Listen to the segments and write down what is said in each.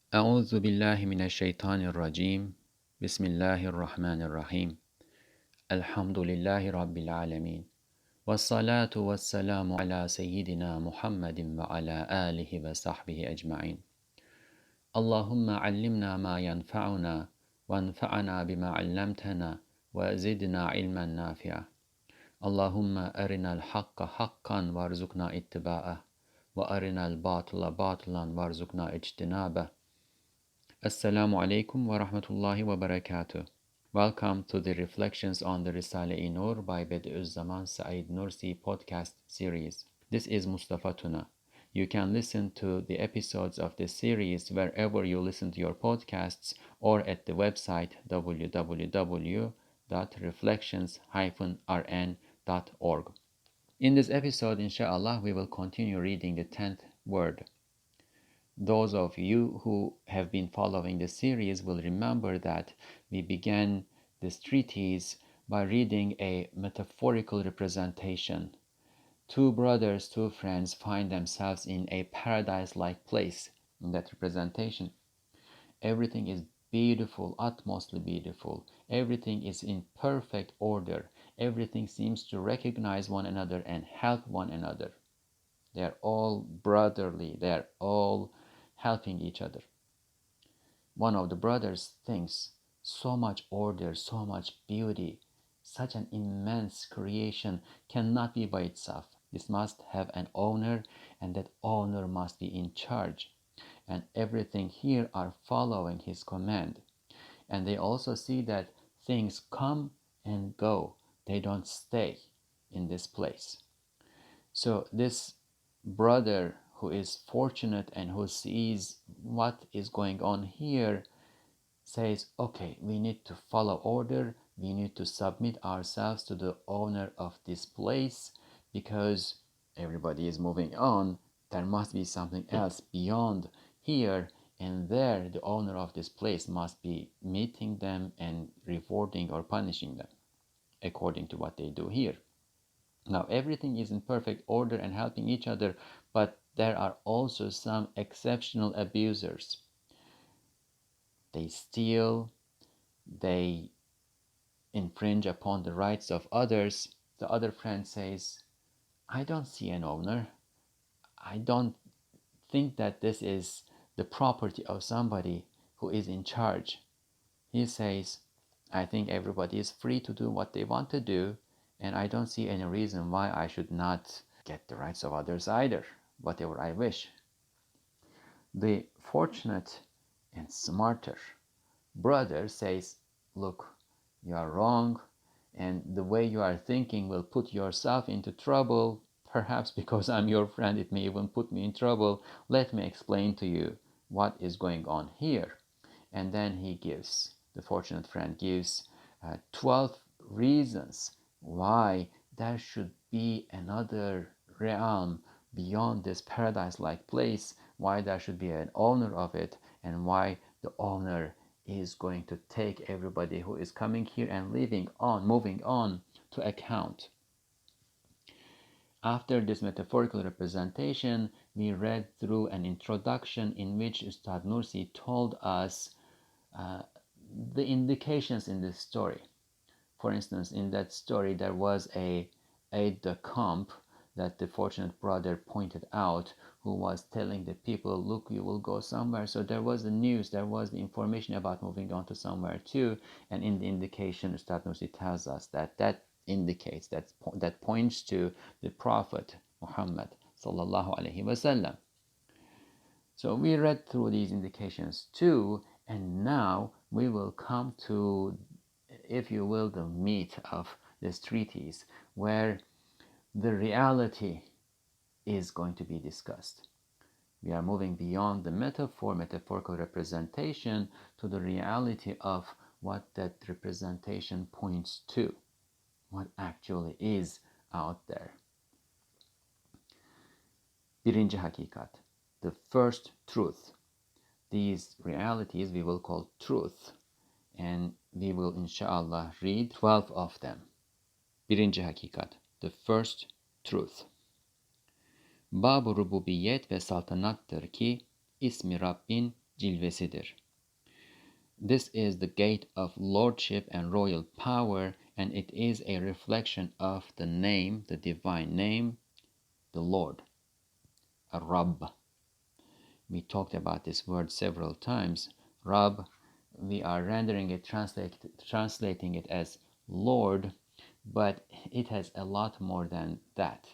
أعوذ بالله من الشيطان الرجيم بسم الله الرحمن الرحيم الحمد لله رب العالمين والصلاة والسلام على سيدنا محمد وعلى آله وصحبه أجمعين اللهم علمنا ما ينفعنا وانفعنا بما علمتنا وزدنا علما نافعا اللهم أرنا الحق حقا وارزقنا اتباعه وأرنا الباطل باطلا وارزقنا اجتنابه Assalamu alaikum wa rahmatullahi wa barakatuh. Welcome to the Reflections on the Risale-i Nur by Bediuzzaman Said Nursi podcast series. This is Mustafa Tuna. You can listen to the episodes of this series wherever you listen to your podcasts or at the website www.reflections-rn.org. In this episode, inshallah, we will continue reading the 10th word. Those of you who have been following the series will remember that we began this treatise by reading a metaphorical representation. Two brothers, two friends find themselves in a paradise-like place in that representation. Everything is beautiful, utmostly beautiful. Everything is in perfect order. Everything seems to recognize one another and help one another. They are all brotherly. They are all helping each other. One of the brothers thinks, so much order, so much beauty, such an immense creation cannot be by itself. This must have an owner, and that owner must be in charge. And everything here are following his command. And they also see that things come and go. They don't stay in this place. So this brother who is fortunate and who sees what is going on here says, okay, we need to follow order, we need to submit ourselves to the owner of this place because everybody is moving on. There must be something else beyond here, and there the owner of this place must be meeting them and rewarding or punishing them according to what they do here. Now, everything is in perfect order and helping each other, but there are also some exceptional abusers. They steal, they infringe upon the rights of others. The other friend says, I don't see an owner. I don't think that this is the property of somebody who is in charge. He says, I think everybody is free to do what they want to do, and I don't see any reason why I should not get the rights of others either, whatever I wish. The fortunate and smarter brother says, look, you are wrong, and the way you are thinking will put yourself into trouble. Perhaps because I'm your friend, it may even put me in trouble. Let me explain to you what is going on here. And then the fortunate friend gives 12 reasons why there should be another realm beyond this paradise-like place, why there should be an owner of it, and why the owner is going to take everybody who is coming here and moving on to account. After this metaphorical representation, we read through an introduction in which Ustad Nursi told us the indications in this story. For instance, in that story, there was a aide-de-camp that the fortunate brother pointed out, who was telling the people, look, you will go somewhere. So there was the news, there was the information about moving on to somewhere too. And in the indication, Ustad Nursi tells us that indicates, that points to the Prophet Muhammad sallallahu alaihi wasallam. So we read through these indications too, and now we will come to, if you will, the meat of this treatise, where the reality is going to be discussed. We are moving beyond the metaphorical representation to the reality of what that representation points to, what actually is out there. Birinci hakikat, the first truth. These realities we will call truth, and we will inshallah read 12 of them. Birinci hakikat, the first truth. Bab-ı rububiyet ve saltanattır ki ismi Rabbin cilvesidir. This is the gate of lordship and royal power, and it is a reflection of the name, the divine name, the Lord, Rabb. We talked about this word several times. Rabb, we are rendering it, translating it as Lord, but it has a lot more than that.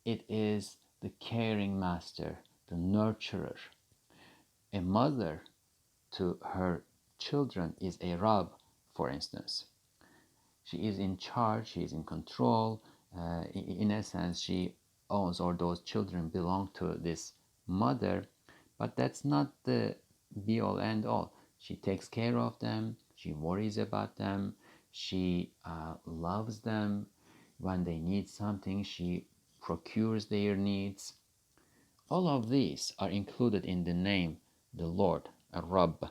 It is the caring master, the nurturer. A mother to her children is a Rabb, for instance. She is in charge, she is in control. In essence, she owns, or those children belong to this mother, but that's not the be all end all. She takes care of them, she worries about them, she loves them. When they need something, she procures their needs. All of these are included in the name, the Lord, Rabb.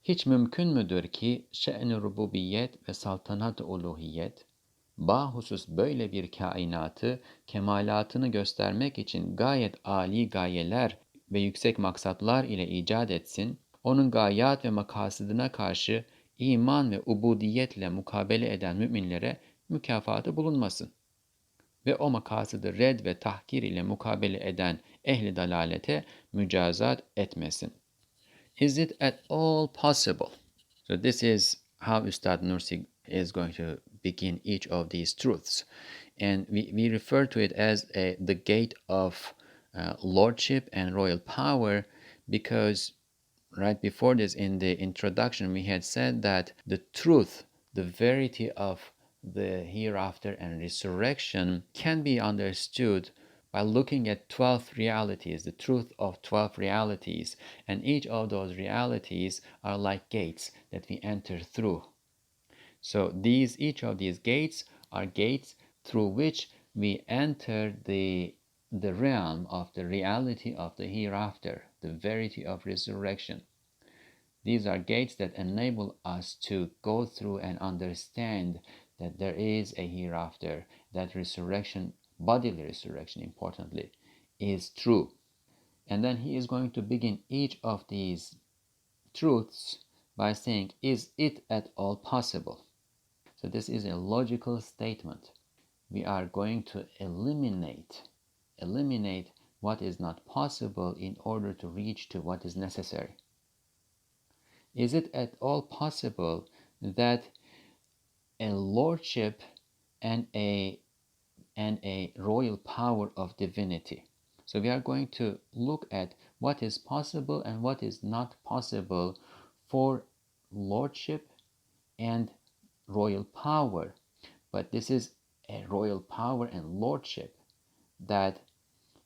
Hiç mümkün müdür ki şe'n-i rububiyet ve saltanat-ı uluhiyet, bahusus böyle bir kainatı kemalatını göstermek için gayet âli gayeler ve yüksek maksatlar ile icat etsin, onun gayat ve makasıdına karşı iman ve ubudiyetle mukabele eden müminlere mükafatı bulunmasın ve o makasıdı red ve tahkir ile mukabele eden ehli dalalete mücazat etmesin. Is it at all possible? So this is how Ustad Nursi is going to begin each of these truths. And we refer to it as the gate of lordship and royal power, because right before this, in the introduction, we had said that the truth, the verity of the hereafter and resurrection can be understood by looking at 12 realities, the truth of 12 realities. And each of those realities are like gates that we enter through. So each of these gates are gates through which we enter the realm of the reality of the hereafter, the verity of resurrection. These are gates that enable us to go through and understand that there is a hereafter, that resurrection, bodily resurrection importantly, is true. And then he is going to begin each of these truths by saying, is it at all possible? So this is a logical statement. We are going to eliminate what is not possible in order to reach to what is necessary. Is it at all possible that a lordship and a royal power of divinity? So we are going to look at what is possible and what is not possible for lordship and royal power. But this is a royal power and lordship that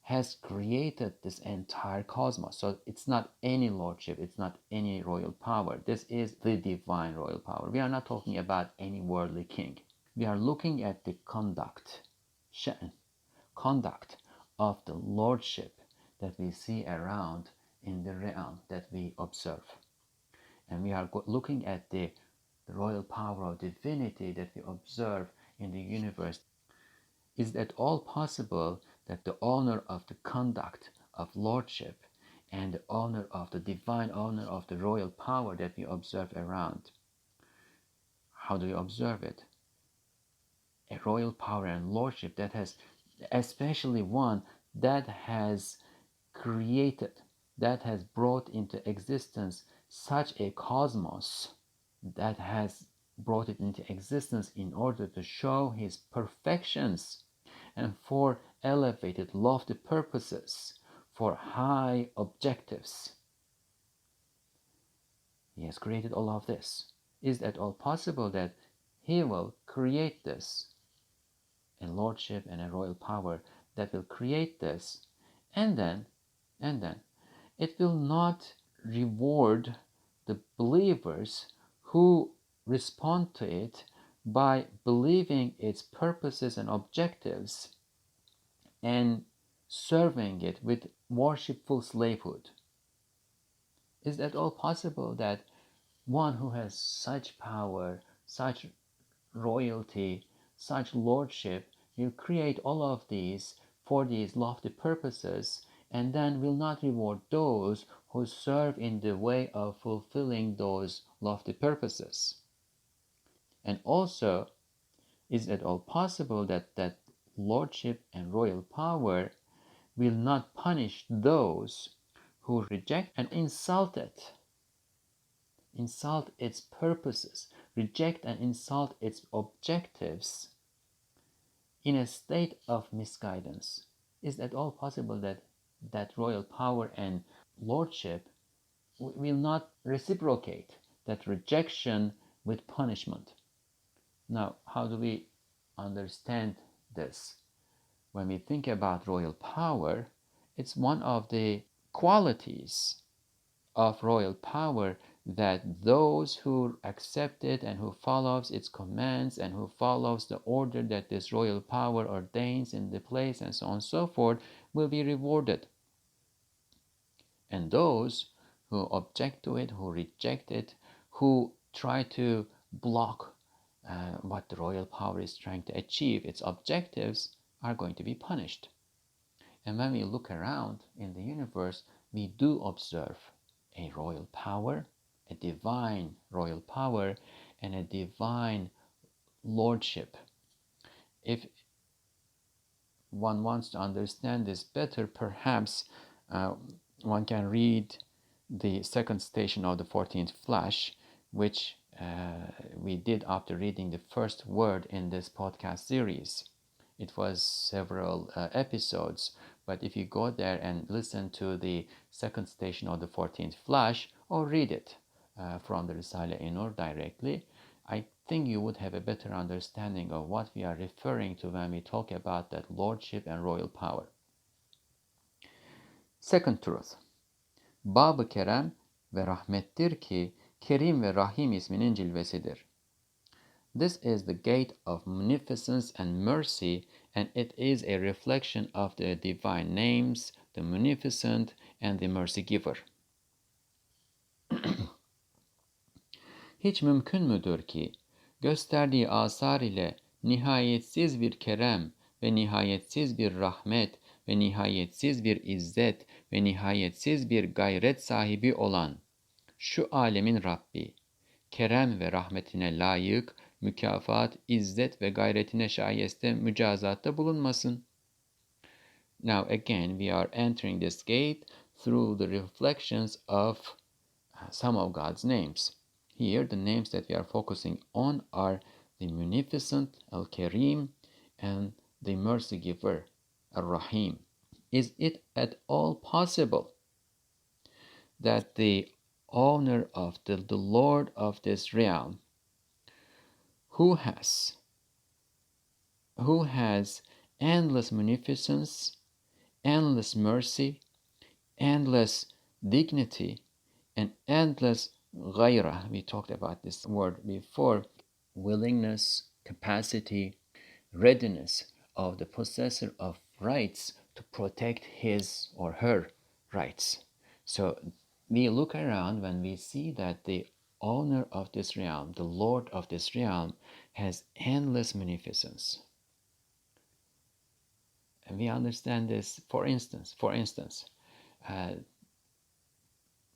has created this entire cosmos. So it's not any lordship, it's not any royal power. This is the divine royal power. We are not talking about any worldly king. We are looking at the conduct of the lordship that we see around in the realm that we observe. And we are looking at the royal power of divinity that we observe in the universe. Is it at all possible that the honor of the conduct of lordship and the honor of the divine honor of the royal power that we observe around, how do we observe it? A royal power and lordship that has, especially one that has created, that has brought into existence such a cosmos, that has brought it into existence in order to show his perfections and for elevated, lofty purposes, for high objectives. He has created all of this. Is it at all possible that he will create this, a lordship and a royal power that will create this, and then it will not reward the believers who respond to it by believing its purposes and objectives and serving it with worshipful slavehood? Is it at all possible that one who has such power, such royalty, such lordship will create all of these for these lofty purposes and then will not reward those who serve in the way of fulfilling those lofty purposes? And also, is it all possible that that lordship and royal power will not punish those who reject and insult it, insult its purposes, reject and insult its objectives in a state of misguidance? Is it at all possible that that royal power and lordship will not reciprocate that rejection with punishment? Now, how do we understand this? When we think about royal power, it's one of the qualities of royal power that those who accept it and who follows its commands and who follows the order that this royal power ordains in the place and so on and so forth will be rewarded. And those who object to it, who reject it, who try to block what the royal power is trying to achieve, its objectives, are going to be punished. And when we look around in the universe, we do observe a royal power, a divine royal power, and a divine lordship. If one wants to understand this better, perhaps one can read the second station of the 14th flash, which we did after reading the first word in this podcast series. It was several episodes, but if you go there and listen to the second station of the 14th flash or read it from the Risale-i Nur directly, I think you would have a better understanding of what we are referring to when we talk about that lordship and royal power. Second truth. Bab-ı Kerem ve rahmettir ki Kerim ve Rahim isminin cilvesidir. This is the gate of munificence and mercy, and it is a reflection of the divine names, the munificent and the mercy giver. Hiç mümkün müdür ki gösterdiği asar ile nihayetsiz bir kerem ve nihayetsiz bir rahmet ve nihayetsiz bir izzet ve nihayetsiz bir gayret sahibi olan şu alemin Rabbi, kerem ve rahmetine layık, mükafat, izzet ve gayretine şayeste mücazatta bulunmasın. Now again we are entering this gate through the reflections of some of God's names. Here the names that we are focusing on are the munificent, Al-Karim, and the mercy giver, Ar-Rahim. Is it at all possible that the owner of the Lord of this realm, who has endless munificence, endless mercy, endless dignity, and endless ghaira, we talked about this word before, willingness, capacity, readiness of the possessor of rights to protect his or her rights. So we look around when we see that the owner of this realm, the Lord of this realm, has endless munificence. And we understand this, for instance,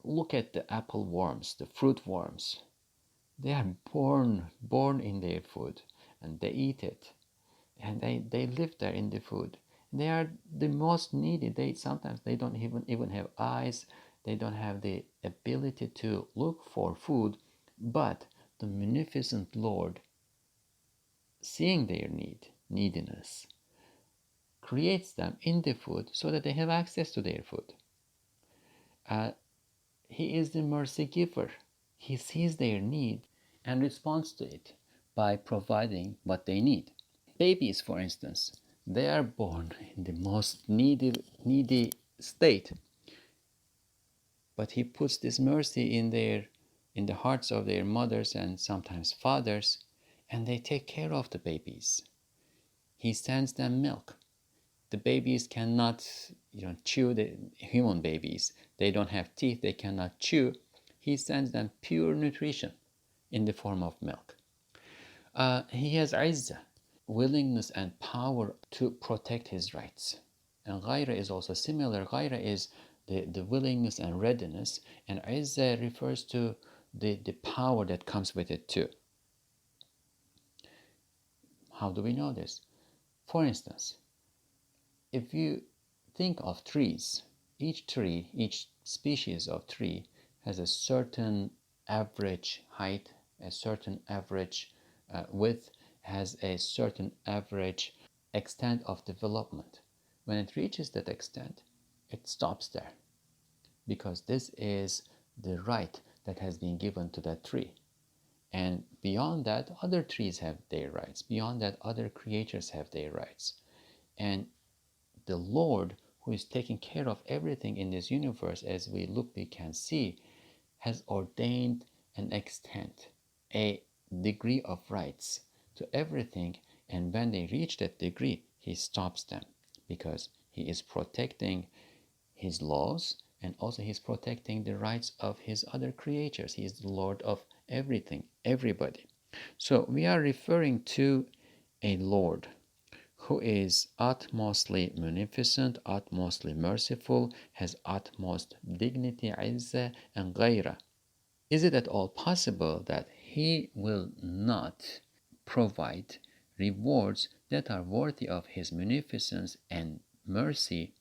look at the apple worms, the fruit worms. They are born in their food, and they eat it, and they live there in the food. They are the most needy. Sometimes they don't even have eyes. They don't have the ability to look for food, but the munificent Lord, seeing their neediness, creates them in the food so that they have access to their food. He is the mercy giver. He sees their need and responds to it by providing what they need. Babies, for instance, they are born in the most needy state, but he puts this mercy in the hearts of their mothers and sometimes fathers, and they take care of the babies. He sends them milk. The babies cannot chew, the human babies. They don't have teeth, they cannot chew. He sends them pure nutrition in the form of milk. He has izzah, willingness and power to protect his rights. And ghaira is also similar. Ghaira is the willingness and readiness, and izzah refers to the power that comes with it too. How do we know this? For instance, if you think of trees, each species of tree has a certain average height, a certain average width, has a certain average extent of development. When it reaches that extent, it stops there because this is the right that has been given to that tree. And beyond that, other trees have their rights. Beyond that, other creatures have their rights. And the Lord, who is taking care of everything in this universe, as we look, we can see, has ordained an extent, a degree of rights to everything. And when they reach that degree, He stops them because He is protecting His laws, and also He's protecting the rights of His other creatures. He is the Lord of everything, everybody. So we are referring to a Lord who is utmostly munificent, utmostly merciful, has utmost dignity, izzah, and ghaira. Is it at all possible that He will not provide rewards that are worthy of His munificence and mercy,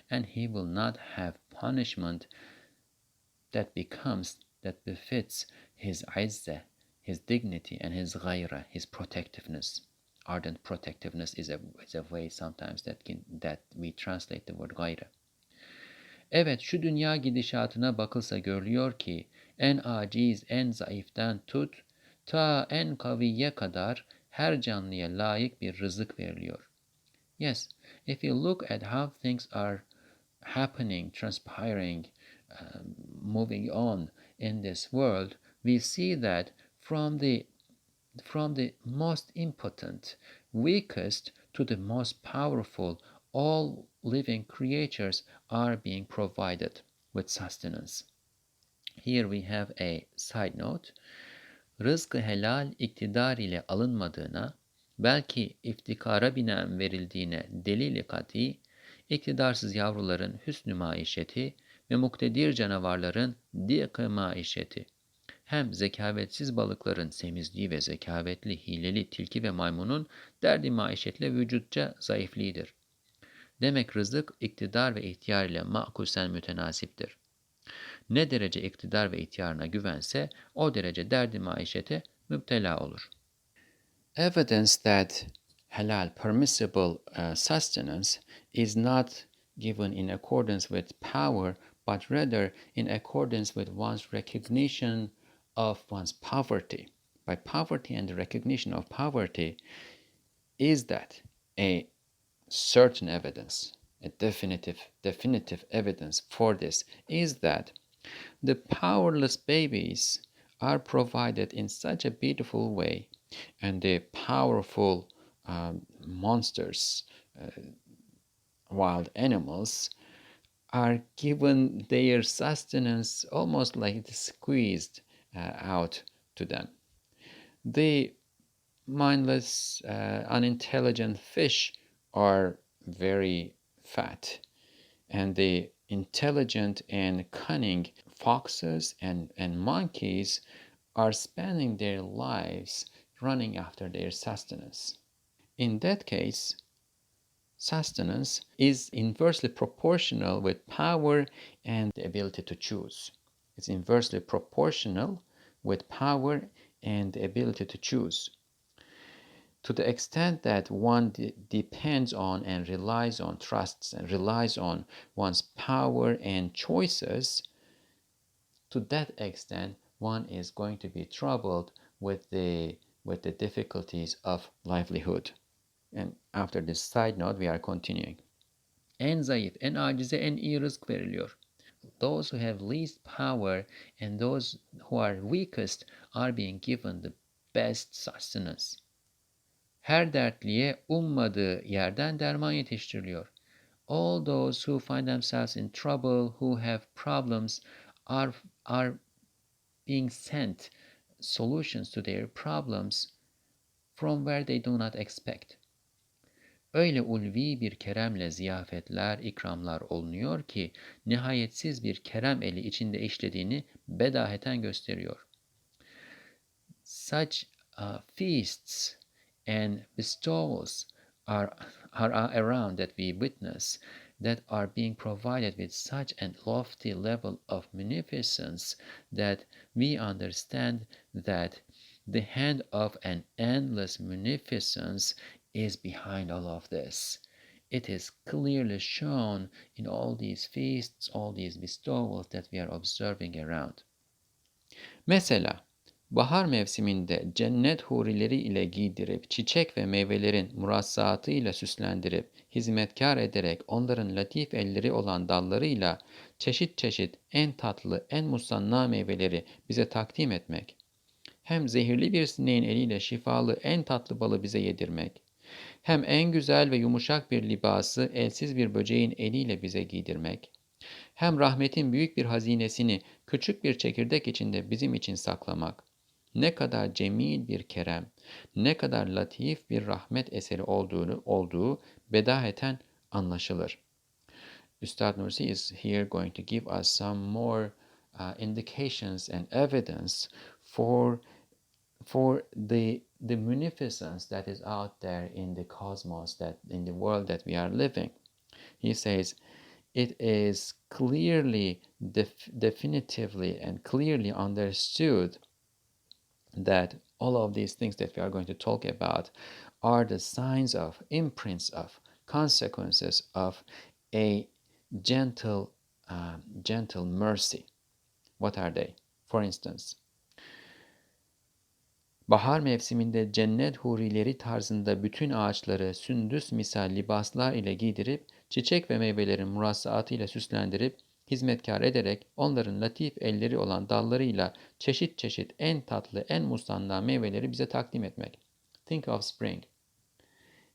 and He will not have punishment that befits His izzah, His dignity, and His ghaira, His protectiveness? Ardent protectiveness is a way sometimes that we translate the word gayre. Evet, şu dünya gidişatına bakılsa görülüyor ki en aciz, en zayıftan tut ta en kaviye kadar her canlıya layık bir rızık veriliyor. Yes, if you look at how things are happening, transpiring, moving on in this world, we see that from the most impotent, weakest to the most powerful, all living creatures are being provided with sustenance. Here we have a side note. Rızkı helal iktidar ile alınmadığına, belki iftikara binaen verildiğine delil-i kat'i, iktidarsız yavruların hüsnü maişeti ve muktedir canavarların dik-i maişeti. Hem zekavetsiz balıkların semizliği ve zekavetli, hileli tilki ve maymunun derdi maişetle vücutça zayıfliğidir. Demek rızık iktidar ve ihtiyar ile makusen mütenasiptir. Ne derece iktidar ve ihtiyarına güvense o derece derdi maişete müptela olur. Evidence that halal, permissible sustenance is not given in accordance with power, but rather in accordance with one's recognition of one's poverty. By poverty and the recognition of poverty is that a certain evidence, a definitive evidence for this is that the powerless babies are provided in such a beautiful way, and the powerful monsters, wild animals, are given their sustenance almost like it's squeezed out to them. The mindless, unintelligent fish are very fat, and the intelligent and cunning foxes and monkeys are spending their lives running after their sustenance. In that case, sustenance is inversely proportional with power and the ability to choose. It's inversely proportional with power and the ability to choose. To the extent that one depends on and relies on, trusts and relies on one's power and choices, to that extent one is going to be troubled with the difficulties of livelihood. And after this side note, we are continuing. En zayıf, en acize, en iyi rızk veriliyor. Those who have least power and those who are weakest are being given the best sustenance. Her dertliye ummadığı yerden derman yetiştiriliyor. All those who find themselves in trouble, who have problems, are being sent solutions to their problems from where they do not expect. Öyle ulvi bir keremle ziyafetler, ikramlar olunuyor ki nihayetsiz bir kerem eli içinde işlediğini bedaheten gösteriyor. Such feasts and bestowals are around that we witness, that are being provided with such a lofty level of munificence that we understand that the hand of an endless munificence is behind all of this. It is clearly shown in all these feasts, all these bestowals that we are observing around. Mesela bahar mevsiminde cennet hurileri ile giydirip, çiçek ve meyvelerin murassaatıyla süslendirip, hizmetkar ederek onların latif elleri olan dallarıyla çeşit çeşit en tatlı, en musanna meyveleri bize takdim etmek, hem zehirli bir sineğin eliyle şifalı en tatlı balı bize yedirmek, hem en güzel ve yumuşak bir libası elsiz bir böceğin eliyle bize giydirmek, hem rahmetin büyük bir hazinesini küçük bir çekirdek içinde bizim için saklamak, ne kadar cemil bir kerem, ne kadar latif bir rahmet eseri olduğu bedaheten anlaşılır. Üstad Nursi is here going to give us some more indications and evidence for the munificence that is out there in the cosmos, that in the world that we are living. He says, it is clearly, definitively, and clearly understood that all of these things that we are going to talk about are the signs of, imprints of, consequences of a gentle, gentle mercy. What are they? For instance, bahar mevsiminde cennet hurileri tarzında bütün ağaçları sündüs misal libaslar ile giydirip, çiçek ve meyvelerin murassaatıyla süslendirip, hizmetkar ederek onların latif elleri olan dallarıyla çeşit çeşit en tatlı, en musanna meyveleri bize takdim etmek. Think of spring.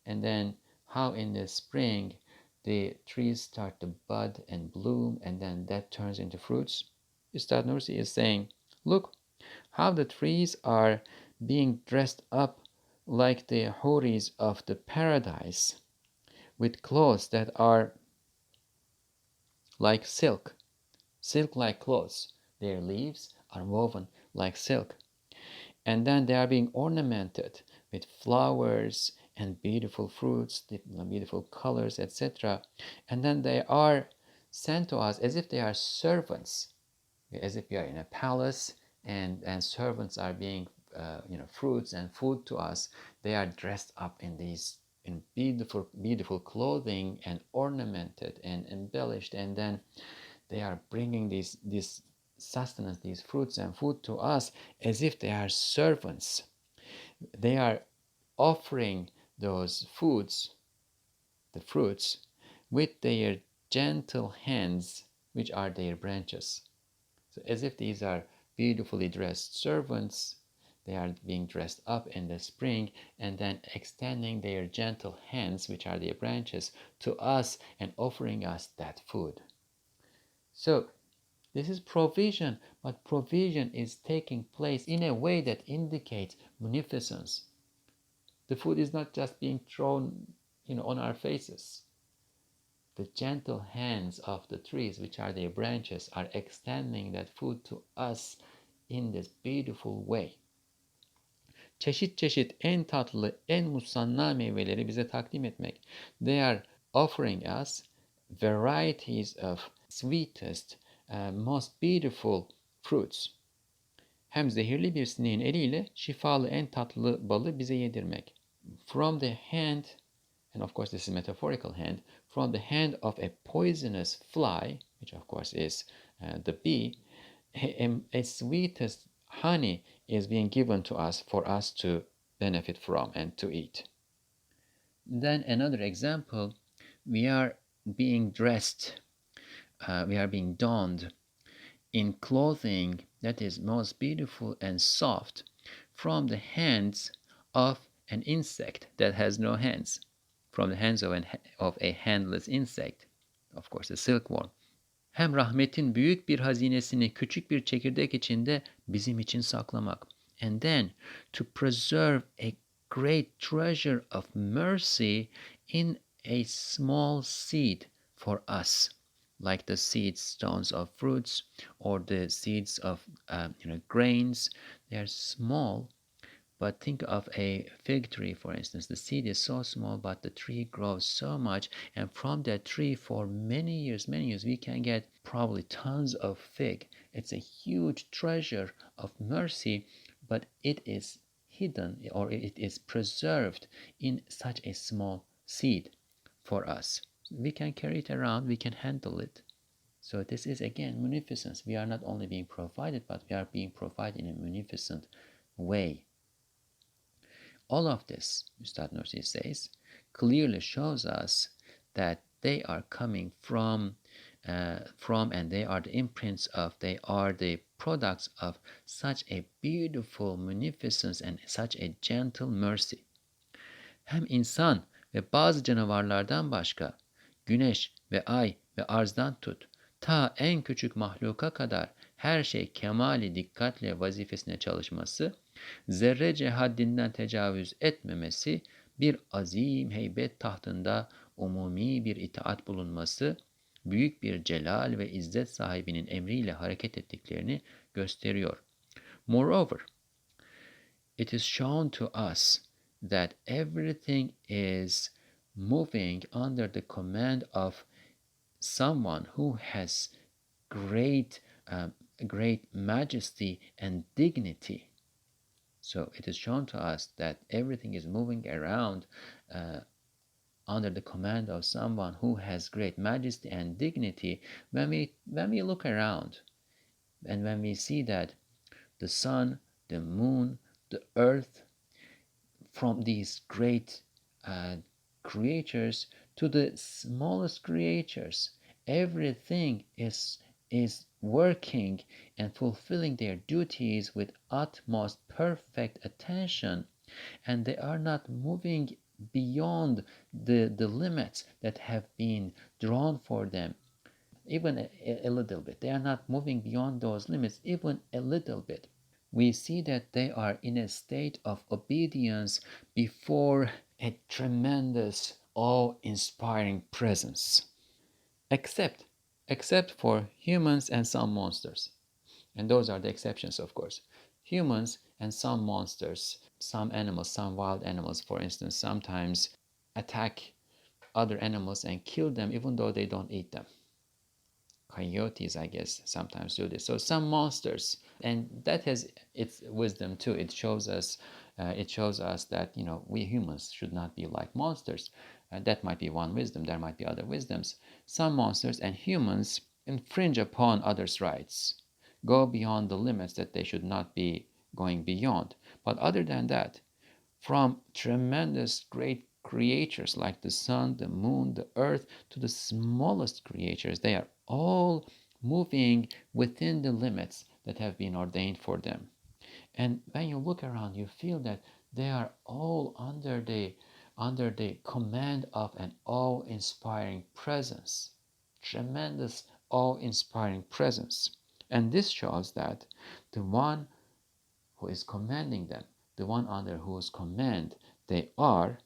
And then how in the spring the trees start to bud and bloom, and then that turns into fruits. Ustad Nursi is saying, look how the trees are being dressed up like the houris of the paradise, with clothes that are like silk, silk-like clothes. Their leaves are woven like silk. And then they are being ornamented with flowers and beautiful fruits, beautiful colors, etc. And then they are sent to us as if they are servants, as if we are in a palace, and servants are being fruits and food to us. They are dressed up in beautiful clothing and ornamented and embellished, and then they are bringing this sustenance, these fruits and food to us as if they are servants. They are offering those foods, the fruits, with their gentle hands, which are their branches. So as if these are beautifully dressed servants, they are being dressed up in the spring and then extending their gentle hands, which are their branches, to us and offering us that food. So this is provision, but provision is taking place in a way that indicates munificence. The food is not just being thrown, on our faces. The gentle hands of the trees, which are their branches, are extending that food to us in this beautiful way. Çeşit çeşit en tatlı, en musanna meyveleri bize takdim etmek. They are offering us varieties of sweetest, most beautiful fruits. Hem zehirli bir sineğin eliyle şifalı en tatlı balı bize yedirmek. From the hand, and of course this is metaphorical hand, from the hand of a poisonous fly, which of course is the bee, a sweetest honey is being given to us for us to benefit from and to eat. Then another example, we are being dressed, we are being donned in clothing that is most beautiful and soft from the hands of an insect that has no hands, from the hands of a handless insect, of course a silkworm. Hem rahmetin büyük bir hazinesini küçük bir çekirdek içinde bizim için saklamak. And then to preserve a great treasure of mercy in a small seed for us, like the seed stones of fruits or the seeds of grains. They are small, but think of a fig tree, for instance. The seed is so small, but the tree grows so much, and from that tree for many years, we can get probably tons of fig. It's a huge treasure of mercy, but it is hidden, or it is preserved in such a small seed for us. We can carry it around, we can handle it. So this is again munificence. We are not only being provided, but we are being provided in a munificent way. All of this, Ustad Nursi says, clearly shows us that they are coming from and they are the imprints of, they are the products of such a beautiful munificence and such a gentle mercy. Hem insan ve bazı canavarlardan başka, güneş ve ay ve arzdan tut, ta en küçük mahluka kadar her şey kemali dikkatle vazifesine çalışması, zerrece haddinden tecavüz etmemesi, bir azim heybet tahtında umumi bir itaat bulunması, büyük bir celal ve izzet sahibinin emriyle hareket ettiklerini gösteriyor. Moreover, it is shown to us that everything is moving under the command of someone who has great majesty and dignity. So it is shown to us that everything is moving around under the command of someone who has great majesty and dignity. When we look around and when we see that the sun, the moon, the earth, from these great creatures to the smallest creatures, everything is working and fulfilling their duties with utmost perfect attention, and they are not moving beyond the limits that have been drawn for them, even a little bit. They are not moving beyond those limits even a little bit. We see that they are in a state of obedience before a tremendous, awe-inspiring presence. Except for humans and some monsters. And those are the exceptions, of course. Humans and some monsters, some animals, some wild animals, for instance, sometimes attack other animals and kill them even though they don't eat them. Coyotes, I guess, sometimes do this. So some monsters, and that has its wisdom too. It shows us that we humans should not be like monsters. That might be one wisdom. There might be other wisdoms. Some monsters and humans infringe upon others' rights, go beyond the limits that they should not be going beyond. But other than that, from tremendous great creatures like the sun, the moon, the earth, to the smallest creatures, they are all moving within the limits that have been ordained for them. And when you look around, you feel that they are all under the command of an awe-inspiring presence, tremendous awe-inspiring presence. And this shows that the one who is commanding them, the one under whose command they are,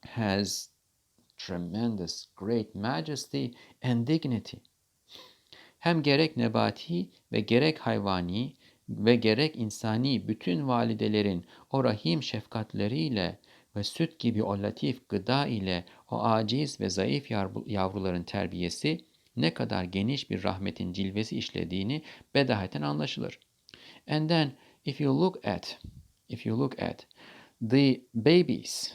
has tremendous great majesty and dignity. Hem gerek nebati ve gerek hayvani ve gerek insani bütün validelerin o rahim şefkatleriyle ve süt gibi o latif gıda ile o aciz ve zayıf yavruların terbiyesi ne kadar geniş bir rahmetin cilvesi işlediğini bedahetten anlaşılır. And then if you look at the babies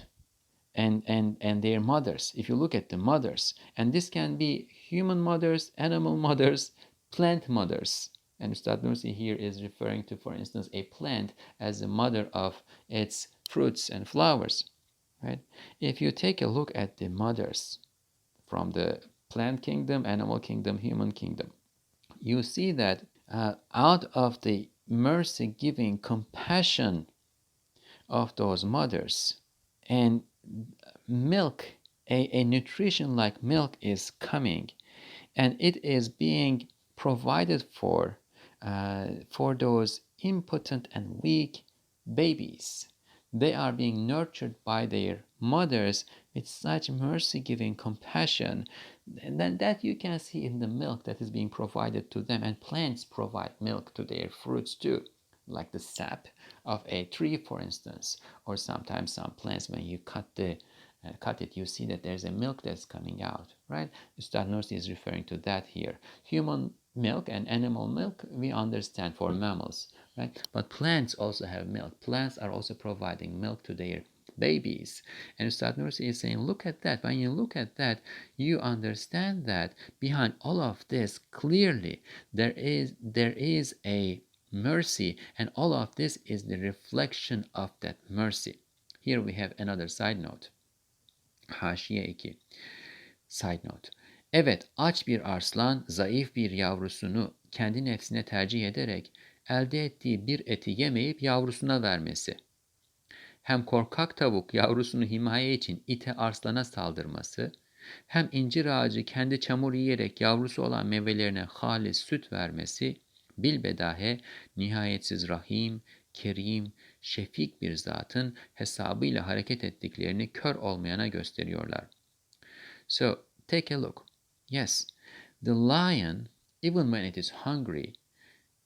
and their mothers, if you look at the mothers, and this can be human mothers, animal mothers, plant mothers, and Ustad Nursi here is referring to, for instance, a plant as the mother of its fruits and flowers, right? If you take a look at the mothers from the plant kingdom, animal kingdom, human kingdom, you see that out of the mercy-giving compassion of those mothers, and milk, a nutrition like milk is coming, and it is being provided for those impotent and weak babies. They are being nurtured by their mothers with such mercy-giving compassion, and then that you can see in the milk that is being provided to them. And plants provide milk to their fruits too, like the sap of a tree, for instance, or sometimes some plants, when you cut it, you see that there's a milk that's coming out, right? Ustad Nursi is referring to that here. Human milk and animal milk, we understand for mammals, right? But plants also have milk. Plants are also providing milk to their babies. And Ustad Nursi is saying, look at that. When you look at that, you understand that behind all of this, clearly, there is a mercy, and all of this is the reflection of that mercy. Here we have another side note. Haşiye 2. Side note. Evet, aç bir arslan zayıf bir yavrusunu kendi nefsine tercih ederek elde ettiği bir eti yemeyip yavrusuna vermesi. Hem korkak tavuk yavrusunu himaye için ite arslana saldırması, hem incir ağacı kendi çamur yiyerek yavrusu olan meyvelerine halis süt vermesi, bilbedahe nihayetsiz rahim, kerim, şefik bir zatın hesabıyla hareket ettiklerini kör olmayana gösteriyorlar. So, take a look. Yes, the lion, even when it is hungry,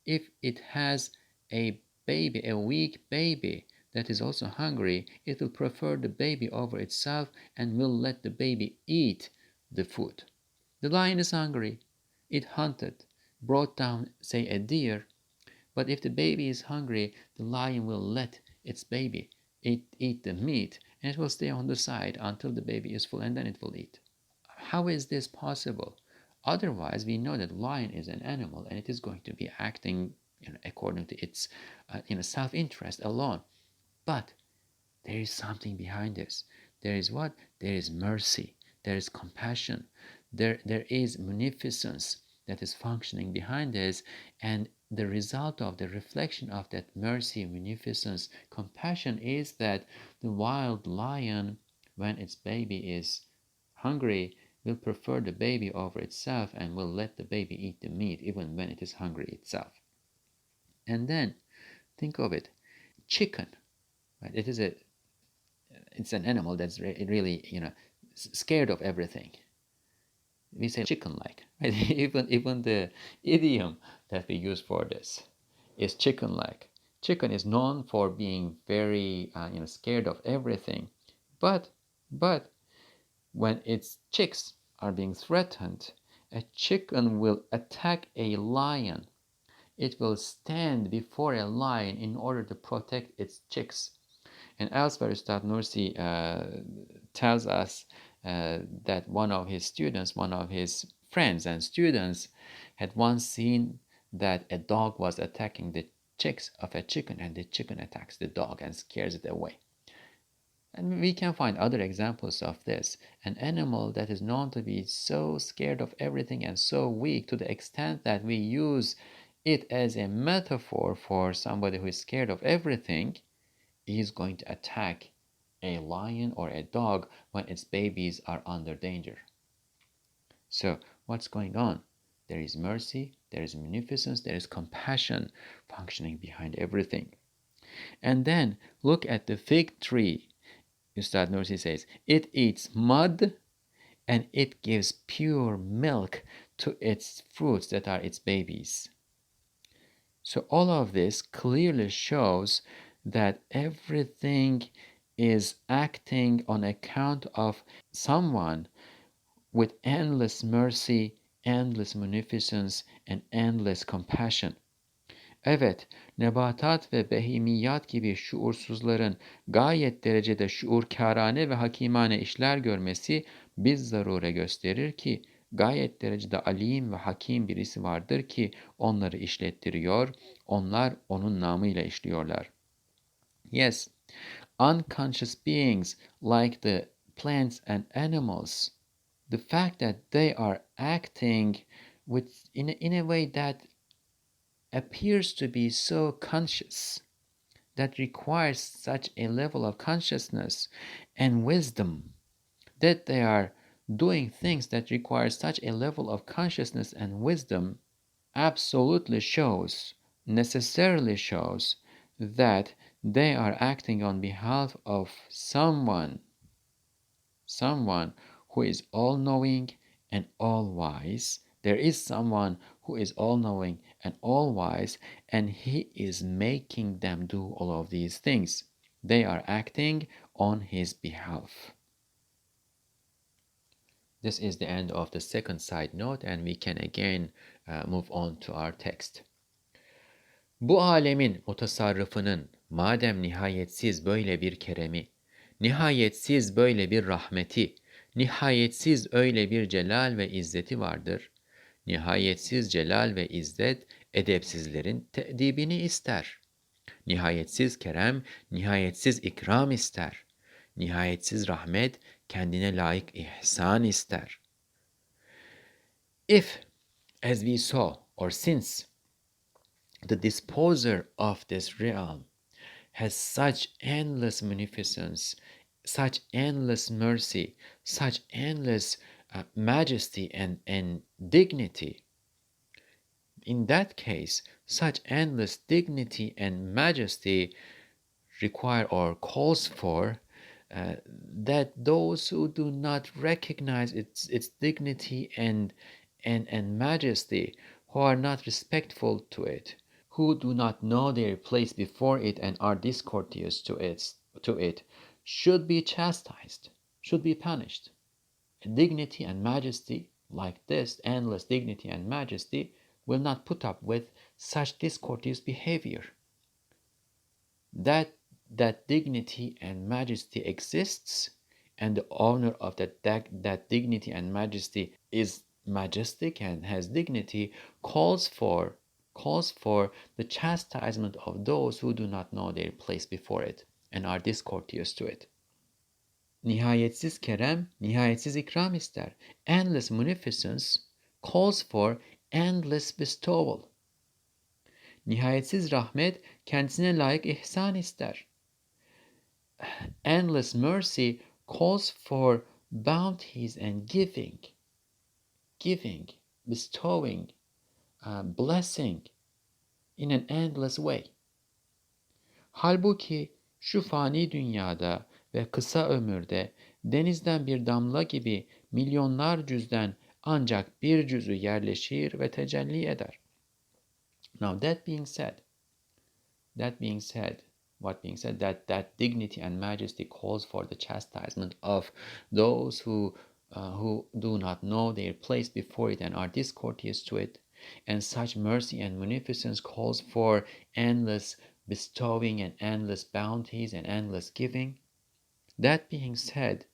if it has a baby, a weak baby that is also hungry, it will prefer the baby over itself and will let the baby eat the food. The lion is hungry. It hunted, brought down, say, a deer. But if the baby is hungry, the lion will let its baby eat the meat, and it will stay on the side until the baby is full, and then it will eat. How is this possible? Otherwise, we know that lion is an animal, and it is going to be acting, according to its self-interest alone. But there is something behind this. There is what? There is mercy. There is compassion. There is munificence that is functioning behind this, and the result of the reflection of that mercy, munificence, compassion is that the wild lion, when its baby is hungry, will prefer the baby over itself and will let the baby eat the meat even when it is hungry itself. And then think of it, chicken, right? It's an animal that's really scared of everything. We say chicken-like, right? even the idiom that we use for this is chicken-like. Chicken is known for being very scared of everything, but when its chicks are being threatened, a chicken will attack a lion. It will stand before a lion in order to protect its chicks. And elsewhere, Ustad Nursi tells us that one of his friends and students had once seen that a dog was attacking the chicks of a chicken, and the chicken attacks the dog and scares it away. And we can find other examples of this. An animal that is known to be so scared of everything and so weak to the extent that we use it as a metaphor for somebody who is scared of everything is going to attack a lion or a dog when its babies are under danger. So what's going on? There is mercy, there is munificence, there is compassion functioning behind everything. And then look at the fig tree. Ustad Nursi says, it eats mud and it gives pure milk to its fruits that are its babies. So all of this clearly shows that everything is acting on account of someone with endless mercy, endless munificence, and endless compassion. Evet, nebatat ve behimiyat gibi şuursuzların gayet derecede şuurkârane ve hakimane işler görmesi biz zarure gösterir ki gayet derecede alim ve hakim birisi vardır ki onları işlettiriyor, onlar onun namıyla işliyorlar. Yes, unconscious beings like the plants and animals, the fact that they are acting in a way that appears to be so conscious, that requires such a level of consciousness and wisdom, that they are doing things that require such a level of consciousness and wisdom, absolutely necessarily shows that they are acting on behalf of someone someone who is all-knowing and all-wise. There is someone who is all-knowing and all-wise, and he is making them do all of these things. They are acting on his behalf. This is the end of the second side note, and we can again move on to our text. Bu alemin mutasarrıfının madem nihayetsiz böyle bir keremi, nihayetsiz böyle bir rahmeti, nihayetsiz öyle bir celal ve izzeti vardır. Nihayetsiz celal ve izzet edepsizlerin te'dibini ister. Nihayetsiz kerem, nihayetsiz ikram ister. Nihayetsiz rahmet kendine layık ihsan ister. If, as we saw, or since, the disposer of this realm has such endless munificence, such endless mercy, such endless majesty and dignity. In that case, such endless dignity and majesty require or calls for that those who do not recognize its dignity and majesty, who are not respectful to it, who do not know their place before it and are discourteous to it, should be chastised, should be punished. Dignity and majesty like this, endless dignity and majesty, will not put up with such discourteous behavior. That dignity and majesty exists, and the owner of that dignity and majesty is majestic and has dignity, calls for the chastisement of those who do not know their place before it and are discourteous to it. Nihayetsiz kerem, nihayetsiz ikram ister. Endless munificence calls for endless bestowal. Nihayetsiz rahmet kendisine layık ihsan ister. Endless mercy calls for bounties and giving, bestowing, blessing in an endless way. Halbuki şu fani dünyada ve kısa ömürde denizden bir damla gibi milyonlar cüzden ancak bir cüzü yerleşir ve tecelli eder. Now that being said, that dignity and majesty calls for the chastisement of those who do not know their place before it and are discourteous to it, and such mercy and munificence calls for endless bestowing and endless bounties and endless giving. That being said,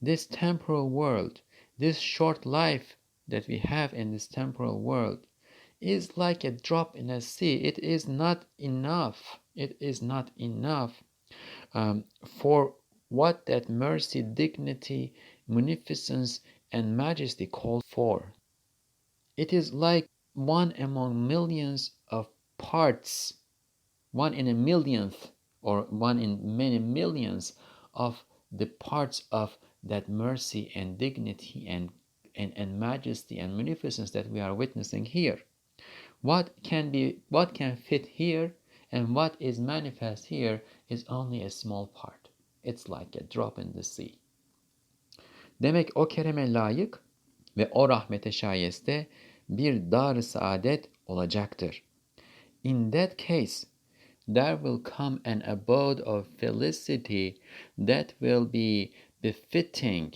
this temporal world, this short life that we have in this temporal world, is like a drop in a sea. It is not enough. It is not enough for what that mercy, dignity, munificence, and majesty call for. It is like one among millions of parts, one in a millionth, or one in many millions of the parts of that mercy and dignity and majesty and munificence that we are witnessing here. What can fit here and what is manifest here is only a small part. It's like a drop in the sea. Demek o kereme layık ve o rahmete şayeste bir dar-ı saadet olacaktır. In that case, there will come an abode of felicity that will be befitting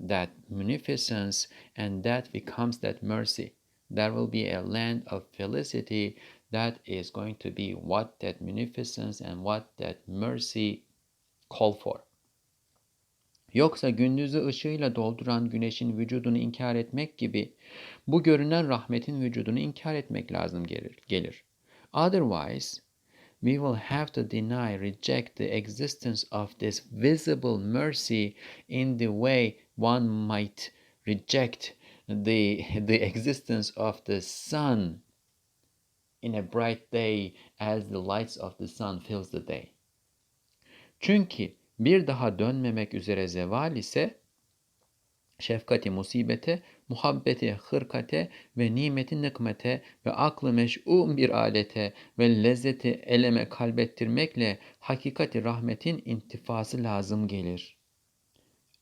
that munificence, and that becomes that mercy. There will be a land of felicity that is going to be what that munificence and what that mercy call for. Yoksa gündüzü ışığıyla dolduran güneşin vücudunu inkar etmek gibi bu görünen rahmetin vücudunu inkar etmek lazım gelir. Otherwise, we will have to deny, reject the existence of this visible mercy in the way one might reject the existence of the sun in a bright day as the lights of the sun fills the day. Çünkü bir daha dönmemek üzere zeval ise şefkati musibete, muhabbeti hırkate ve nimeti nikmete ve aklı meş'um bir alete ve lezzeti eleme kalbettirmekle hakikati rahmetin intifası lazım gelir.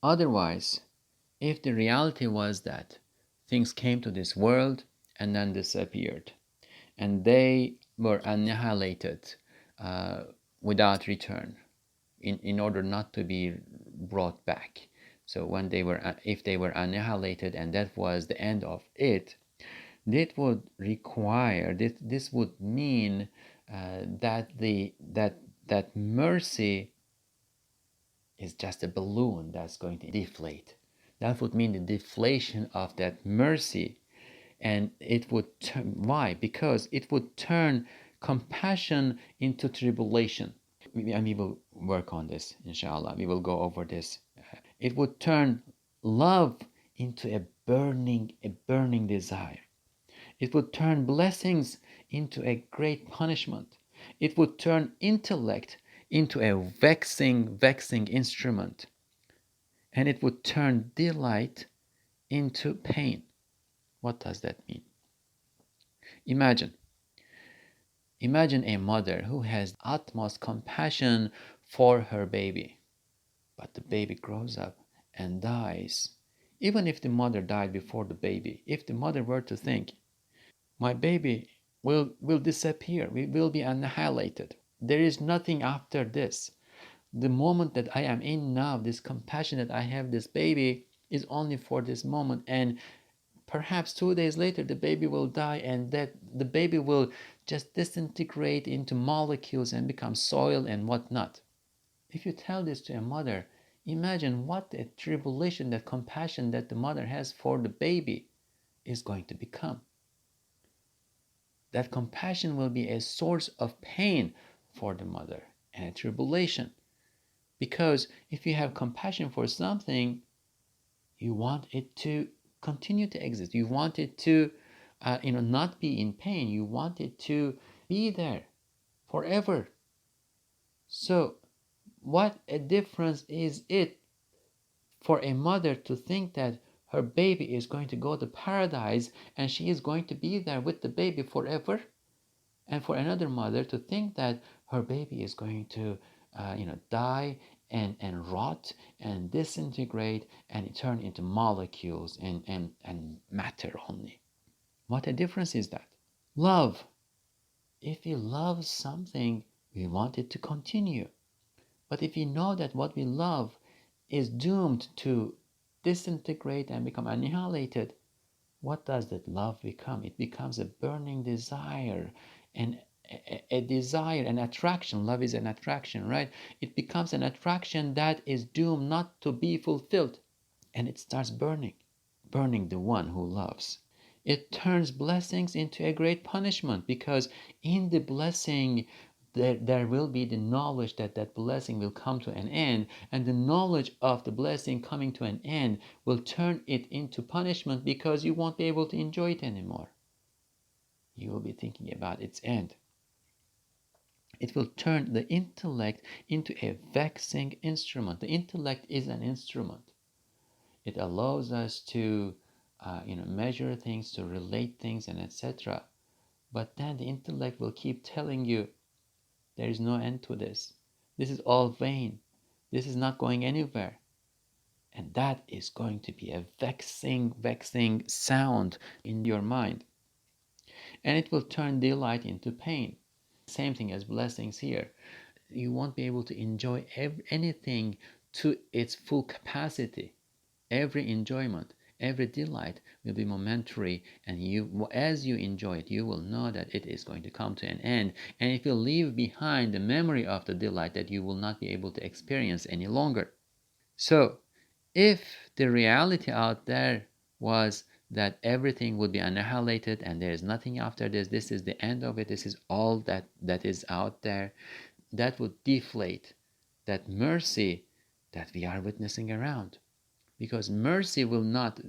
Otherwise, if the reality was that things came to this world and then disappeared, and they were annihilated uh, without return, in order not to be brought back. So when they were, if they were annihilated and that was the end of it, this would require, this would mean that mercy is just a balloon that's going to deflate. That would mean the deflation of that mercy, and it would why? Because it would turn compassion into tribulation. And we will work on this, inshallah. We will go over this. It would turn love into a burning desire. It would turn blessings into a great punishment. It would turn intellect into a vexing instrument. And it would turn delight into pain. What does that mean? Imagine a mother who has utmost compassion for her baby, but the baby grows up and dies. Even if the mother died before the baby, if the mother were to think, my baby will disappear, we will be annihilated, there is nothing after this. The moment that I am in now, this compassion that I have this baby is only for this moment, and perhaps 2 days later the baby will die, and that the baby will just disintegrate into molecules and become soil and whatnot. If you tell this to a mother, imagine what a tribulation that compassion that the mother has for the baby is going to become. That compassion will be a source of pain for the mother and a tribulation. Because if you have compassion for something, you want it to continue to exist. You want it to not be in pain. You want it to be there forever. So what a difference is it for a mother to think that her baby is going to go to paradise and she is going to be there with the baby forever, and for another mother to think that her baby is going to die and rot and disintegrate and turn into molecules and matter only. What a difference is that? Love. If we love something, we want it to continue. But if we know that what we love is doomed to disintegrate and become annihilated, what does that love become? It becomes a burning desire, and a desire, an attraction. Love is an attraction, right? It becomes an attraction that is doomed not to be fulfilled, and it starts burning the one who loves. It turns blessings into a great punishment, because in the blessing there will be the knowledge that that blessing will come to an end, and the knowledge of the blessing coming to an end will turn it into punishment, because you won't be able to enjoy it anymore. You will be thinking about its end. It will turn the intellect into a vexing instrument. The intellect is an instrument. It allows us to measure things, to relate things, and etc. But then the intellect will keep telling you, there is no end to this. This is all vain. This is not going anywhere. And that is going to be a vexing sound in your mind. And it will turn delight into pain. Same thing as blessings here. You won't be able to enjoy anything to its full capacity. Every enjoyment, every delight will be momentary, and as you enjoy it, you will know that it is going to come to an end, and it will leave behind the memory of the delight that you will not be able to experience any longer. So, if the reality out there was that everything would be annihilated and there is nothing after this is the end of it, this is all that is out there, that would deflate that mercy that we are witnessing around. Because mercy will not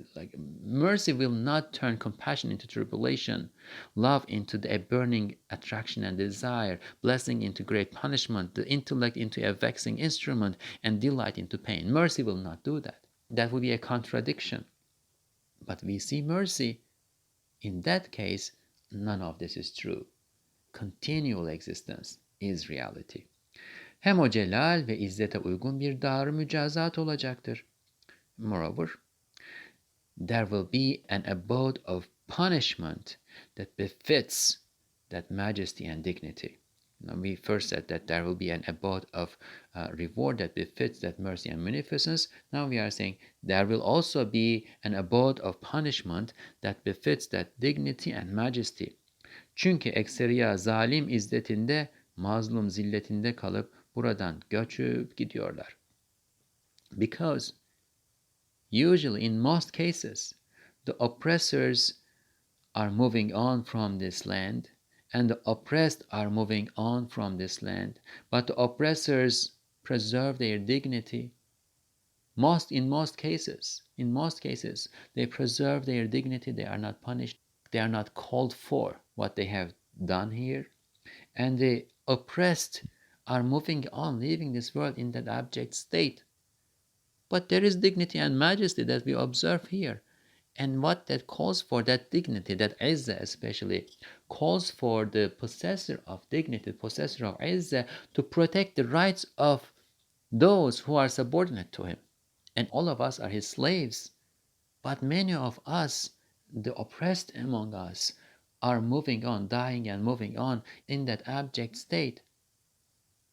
turn compassion into tribulation, love into a burning attraction and desire, blessing into great punishment, the intellect into a vexing instrument, and delight into pain. Mercy will not do that. That would be a contradiction. But we see mercy. In that case, none of this is true. Continual existence is reality. Hem o celal ve izzete uygun bir dar mücazat olacaktır. Moreover, there will be an abode of punishment that befits that majesty and dignity. Now, we first said that there will be an abode of reward that befits that mercy and munificence. Now we are saying there will also be an abode of punishment that befits that dignity and majesty. Çünkü ekseriya zalim izzetinde, mazlum zilletinde kalıp buradan göçüp gidiyorlar. Because usually, in most cases, the oppressors are moving on from this land, and the oppressed are moving on from this land, but the oppressors preserve their dignity. In most cases, they preserve their dignity. They are not punished. They are not called for what they have done here, and the oppressed are moving on, leaving this world in that abject state. But there is dignity and majesty that we observe here. And what that calls for, that dignity, that izzah especially, calls for the possessor of dignity, possessor of izzah, to protect the rights of those who are subordinate to him. And all of us are his slaves. But many of us, the oppressed among us, are moving on, dying and moving on in that abject state.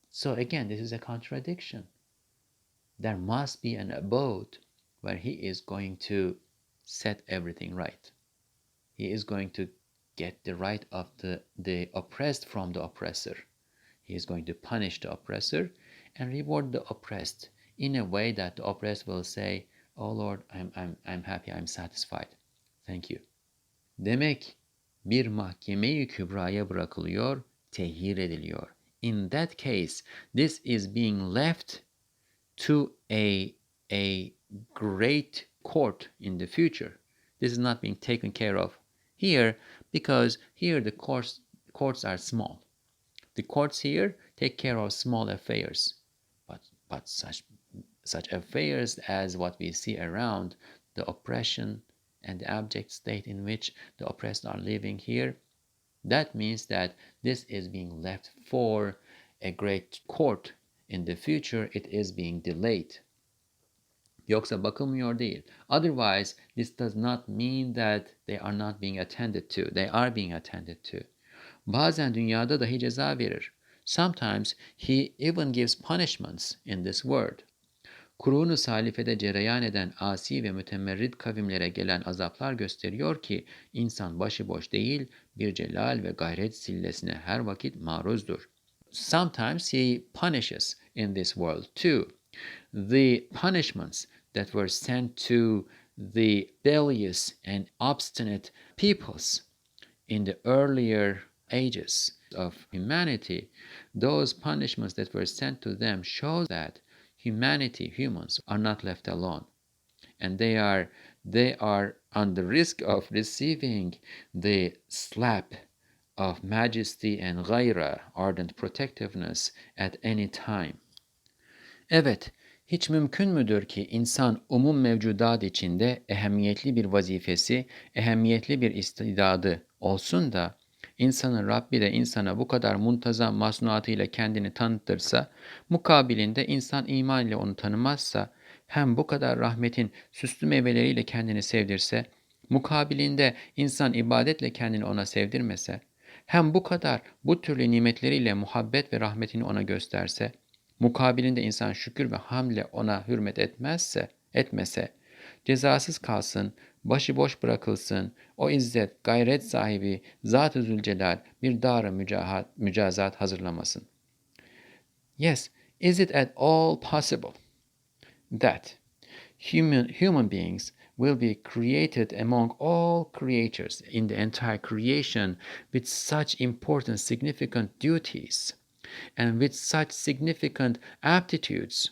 So again, this is a contradiction. There must be an abode where he is going to set everything right. He is going to get the right of the oppressed from the oppressor. He is going to punish the oppressor and reward the oppressed in a way that the oppressed will say, "Oh Lord, I'm happy, I'm satisfied. Thank you." Demek bir mahkeme-i kübraya bırakılıyor, tehir ediliyor. In that case, this is being left to a great court in the future. This is not being taken care of here, because here the courts are small. The courts here take care of small affairs, but such affairs as what we see around, the oppression and the abject state in which the oppressed are living here, that means that this is being left for a great court. In the future, it is being delayed. Yoksa bakılmıyor değil. Otherwise, this does not mean that they are not being attended to. They are being attended to. Bazen dünyada dahi ceza verir. Sometimes he even gives punishments in this world. Kurun-u salifede cereyan eden asi ve mütemerrid kavimlere gelen azaplar gösteriyor ki insan başıboş değil, bir celal ve gayret sillesine her vakit maruzdur. Sometimes he punishes in this world too. The punishments that were sent to the rebellious and obstinate peoples in the earlier ages of humanity, those punishments that were sent to them show that humans are not left alone, and they are on the risk of receiving the slap of majesty and gayra, ardent protectiveness, at any time. Evet, hiç mümkün müdür ki insan umum mevcudat içinde ehemmiyetli bir vazifesi, ehemmiyetli bir istidadı olsun da insanın Rabbi de insana bu kadar muntazam masnuatıyla kendini tanıtırsa, mukabilinde insan iman ile onu tanımazsa, hem bu kadar rahmetin süslü meyveleriyle kendini sevdirse, mukabilinde insan ibadetle kendini ona sevdirmese, hem bu kadar bu türlü nimetleriyle muhabbet ve rahmetini ona gösterse, mukabilinde insan şükür ve hamle ona hürmet etmese, cezasız kalsın, başıboş bırakılsın, o izzet, gayret sahibi Zat-ı Zülcelal bir dar-ı mücazat hazırlamasın. Yes, is it at all possible that human beings will be created among all creatures in the entire creation with such important, significant duties and with such significant aptitudes,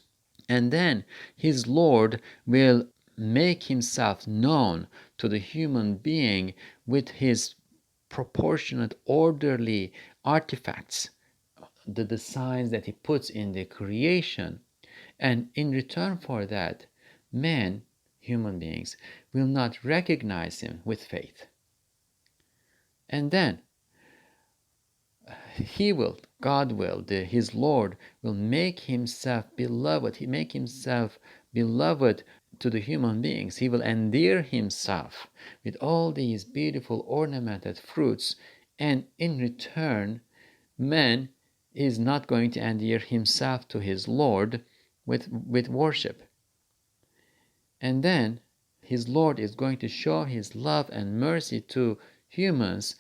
and then his Lord will make himself known to the human being with his proportionate, orderly artifacts, the signs that he puts in the creation, and in return for that, human beings, will not recognize him with faith. And then God will, his Lord will make himself beloved. He make himself beloved to the human beings. He will endear himself with all these beautiful ornamented fruits, and in return, man is not going to endear himself to his Lord with worship. And then his Lord is going to show his love and mercy to humans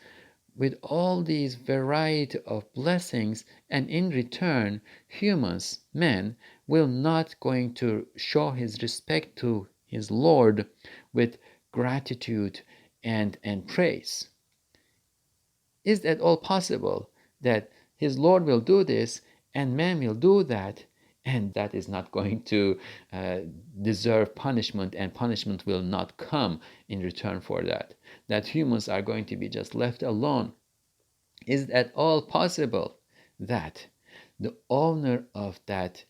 with all these variety of blessings, and in return, humans, men, will not going to show his respect to his Lord with gratitude and praise. Is that all possible that his Lord will do this and man will do that, and that is not going to deserve punishment, and punishment will not come in return for that? That humans are going to be just left alone? Is it at all possible that the owner of that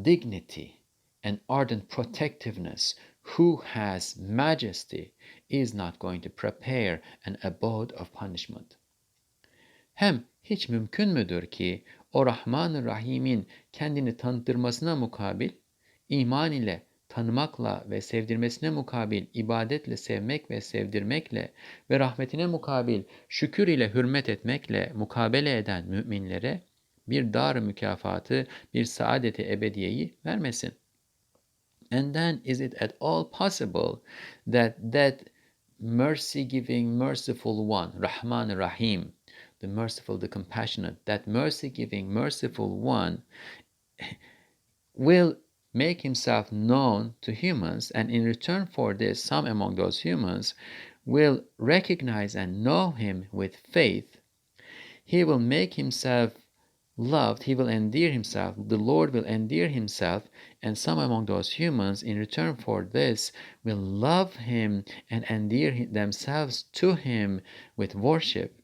dignity and ardent protectiveness, who has majesty, is not going to prepare an abode of punishment? Hem hiç mümkün müdür ki o Rahman-ı Rahim'in kendini tanıtırmasına mukabil, iman ile, tanımakla ve sevdirmesine mukabil, ibadetle sevmek ve sevdirmekle ve rahmetine mukabil, şükür ile hürmet etmekle mukabele eden müminlere bir dar-ı mükafatı, bir saadeti ebediyeyi vermesin? And then is it at all possible that mercy-giving, merciful one, Rahman Rahim, the merciful, the compassionate, that mercy-giving, merciful one will make himself known to humans, and in return for this, some among those humans will recognize and know him with faith. He will make himself loved, he will endear himself, the Lord will endear himself, and some among those humans in return for this will love him and endear themselves to him with worship.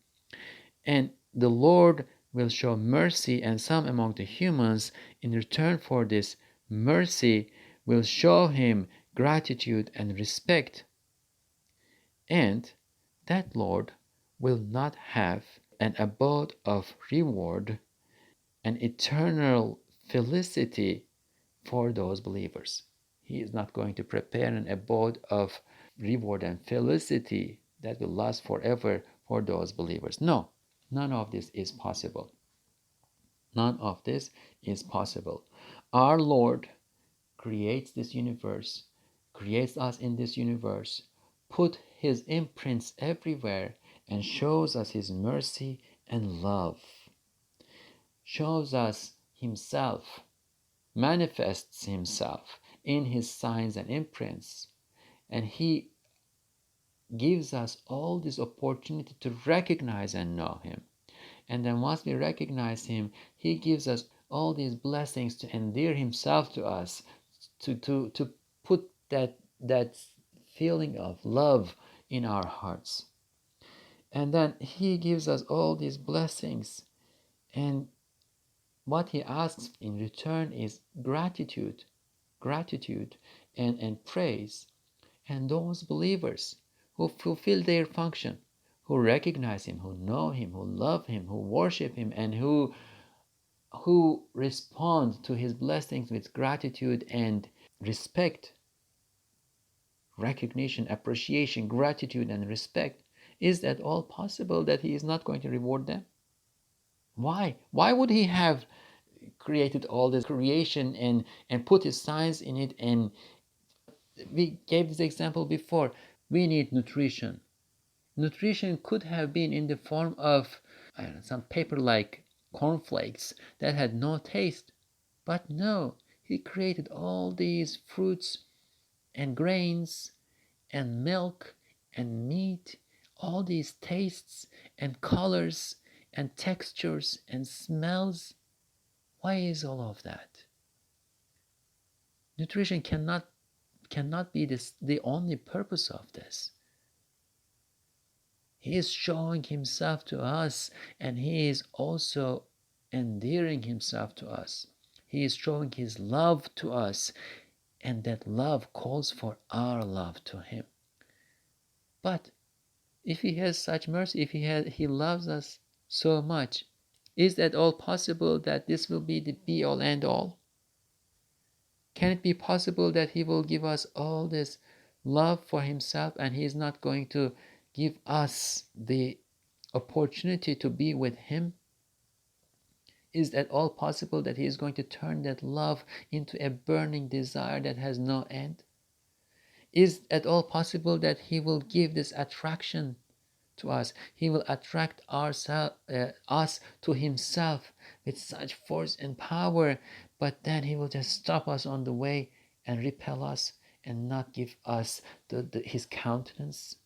And the Lord will show mercy, and some among the humans in return for this mercy will show him gratitude and respect. And that Lord will not have an abode of reward, an eternal felicity for those believers. He is not going to prepare an abode of reward and felicity that will last forever for those believers. No, none of this is possible. None of this is possible. Our Lord creates this universe, creates us in this universe, put his imprints everywhere, and shows us his mercy and love. Shows us himself, manifests himself in his signs and imprints, and he gives us all this opportunity to recognize and know him. And then once we recognize him, he gives us all these blessings to endear himself to us, to put that feeling of love in our hearts. And then he gives us all these blessings, and what he asks in return is gratitude and praise. And those believers who fulfill their function, who recognize him, who know him, who love him, who worship him, and who respond to his blessings with gratitude and respect, recognition, appreciation, gratitude, and respect, is that all possible that he is not going to reward them? Why? Why would he have created all this creation and put his signs in it? And we gave this example before. We need nutrition. Nutrition could have been in the form of some paper-like cornflakes that had no taste. But no, he created all these fruits and grains and milk and meat, all these tastes and colors and textures and smells. Why is all of that? Nutrition cannot be the only purpose of this. He is showing himself to us, and he is also endearing himself to us. He is showing his love to us, and that love calls for our love to him. But if he has such mercy, if he loves us so much, is that all possible that this will be the be all end all? Can it be possible that He will give us all this love for Himself and He is not going to give us the opportunity to be with Him? Is it at all possible that He is going to turn that love into a burning desire that has no end? Is it at all possible that He will give this attraction to us? He will attract us to Himself with such force and power, but then He will just stop us on the way and repel us and not give us His countenance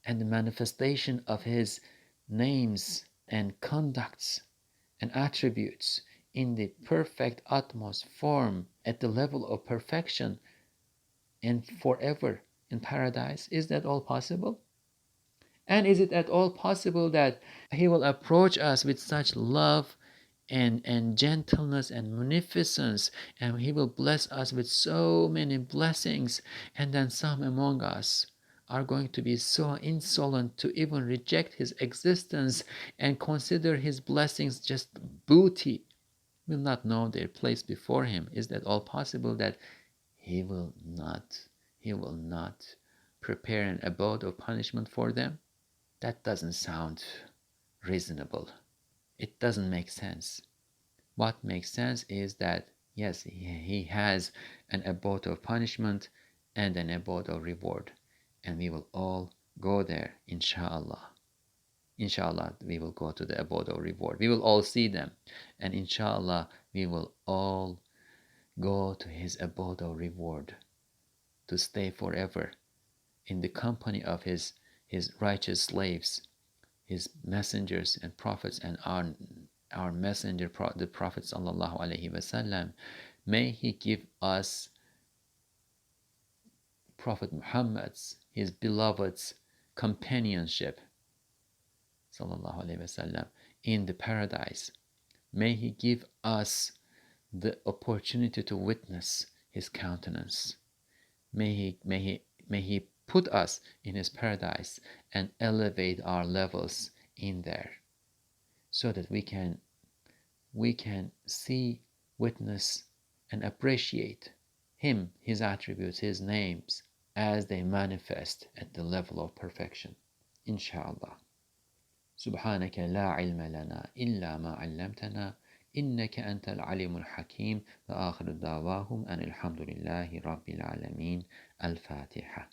and the manifestation of His names and conducts and attributes in the perfect utmost form at the level of perfection and forever in paradise. Is that all possible? And is it at all possible that He will approach us with such love and gentleness and munificence, and He will bless us with so many blessings, and then some among us are going to be so insolent to even reject His existence and consider His blessings just booty, will not know their place before Him? Is that all possible that He will not prepare an abode of punishment for them? That doesn't sound reasonable. It doesn't make sense. What makes sense is that yes, He has an abode of punishment and an abode of reward, and we will all go there, inshallah. Inshallah, we will go to the abode of reward. We will all see them, and inshallah, we will all go to His abode of reward to stay forever in the company of His righteous slaves, His messengers and prophets, and our messenger, the Prophet sallallahu alaihi wasallam. May He give us Prophet Muhammad's, His beloved's companionship sallallahu alaihi wasallam in the paradise. May He give us the opportunity to witness His countenance. May He put us in His paradise and elevate our levels in there, so that we can see, witness, and appreciate Him, His attributes, His names as they manifest at the level of perfection. Inshallah. سبحانك لا علم لنا إلا ما علمتنا إنك أنت العليم الحكيم وآخر دعواهم أن الحمد لله رب العالمين. الفاتحة.